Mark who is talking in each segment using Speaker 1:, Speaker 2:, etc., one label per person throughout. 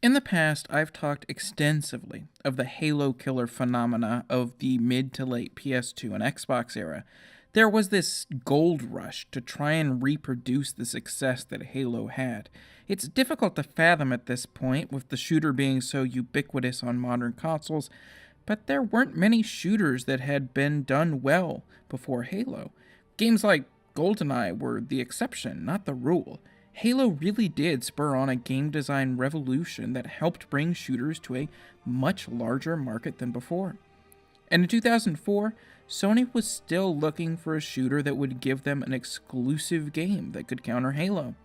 Speaker 1: In the past, I've talked extensively of the Halo killer phenomena of the mid to late PS2 and Xbox era. There was this gold rush to try and reproduce the success that Halo had. It's difficult to fathom at this point, with the shooter being so ubiquitous on modern consoles, but there weren't many shooters that had been done well before Halo. Games like GoldenEye were the exception, not the rule. Halo really did spur on a game design revolution that helped bring shooters to a much larger market than before. And in 2004, Sony was still looking for a shooter that would give them an exclusive game that could counter Halo.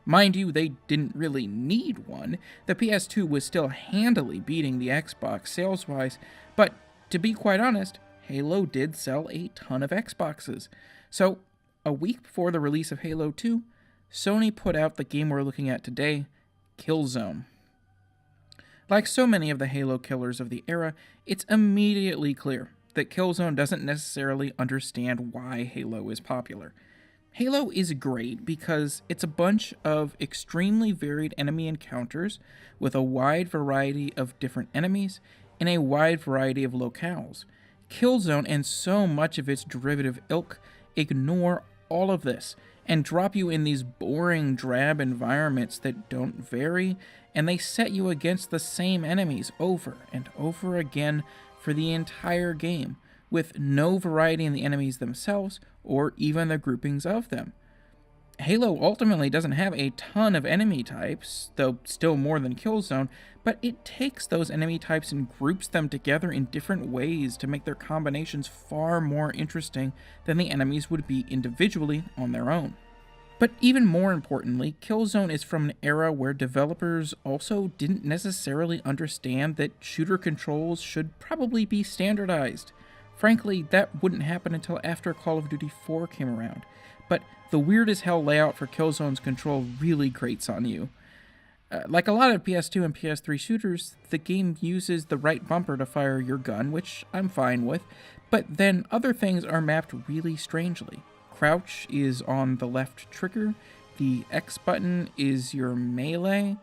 Speaker 1: Mind you, they didn't really need one. The PS2 was still handily beating the Xbox sales-wise, but to be quite honest, Halo did sell a ton of Xboxes. So, a week before the release of Halo 2, Sony put out the game we're looking at today, Killzone. Like so many of the Halo killers of the era, it's immediately clear that Killzone doesn't necessarily understand why Halo is popular. Halo is great because it's a bunch of extremely varied enemy encounters with a wide variety of different enemies in a wide variety of locales. Killzone and so much of its derivative ilk ignore all of this and drop you in these boring, drab environments that don't vary, and they set you against the same enemies over and over again for the entire game, with no variety in the enemies themselves or even the groupings of them. Halo ultimately doesn't have a ton of enemy types, though still more than Killzone, but it takes those enemy types and groups them together in different ways to make their combinations far more interesting than the enemies would be individually on their own. But even more importantly, Killzone is from an era where developers also didn't necessarily understand that shooter controls should probably be standardized. Frankly, that wouldn't happen until after Call of Duty 4 came around, but the weird as hell layout for Killzone's control really grates on you. Like a lot of PS2 and PS3 shooters, the game uses the right bumper to fire your gun, which I'm fine with, but then other things are mapped really strangely. Crouch is on the left trigger, the X button is your melee.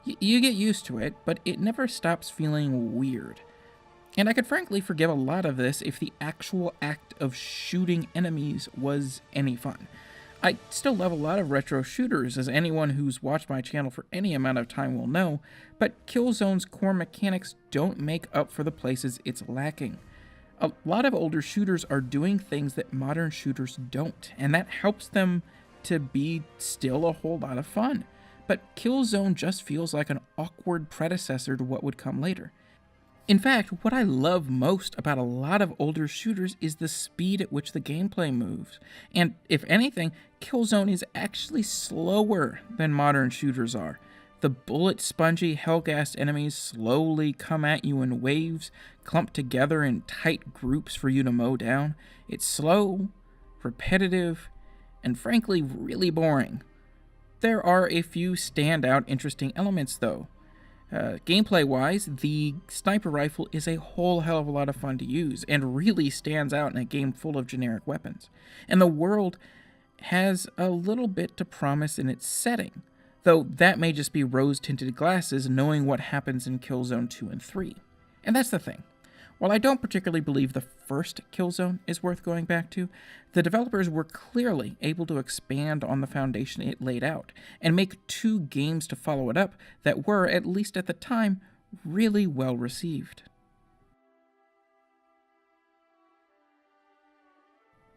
Speaker 1: You get used to it, but it never stops feeling weird. And I could frankly forgive a lot of this if the actual act of shooting enemies was any fun. I still love a lot of retro shooters, as anyone who's watched my channel for any amount of time will know, but Killzone's core mechanics don't make up for the places it's lacking. A lot of older shooters are doing things that modern shooters don't, and that helps them to be still a whole lot of fun. But Killzone just feels like an awkward predecessor to what would come later. In fact, what I love most about a lot of older shooters is the speed at which the gameplay moves. And if anything, Killzone is actually slower than modern shooters are. The bullet-spongy, hell-gassed enemies slowly come at you in waves, clumped together in tight groups for you to mow down. It's slow, repetitive, and frankly really boring. There are a few standout interesting elements though. Gameplay-wise, the sniper rifle is a whole hell of a lot of fun to use, and really stands out in a game full of generic weapons. And the world has a little bit to promise in its setting, though that may just be rose-tinted glasses knowing what happens in Killzone 2 and 3. And that's the thing. While I don't particularly believe the first Killzone is worth going back to, the developers were clearly able to expand on the foundation it laid out, and make 2 games to follow it up that were, at least at the time, really well received.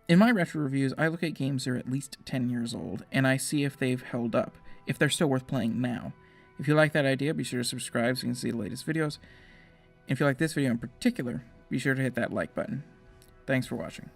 Speaker 1: In my retro reviews, I look at games that are at least 10 years old, and I see if they've held up, if they're still worth playing now. If you like that idea, be sure to subscribe so you can see the latest videos. If you like this video in particular, be sure to hit that like button. Thanks for watching.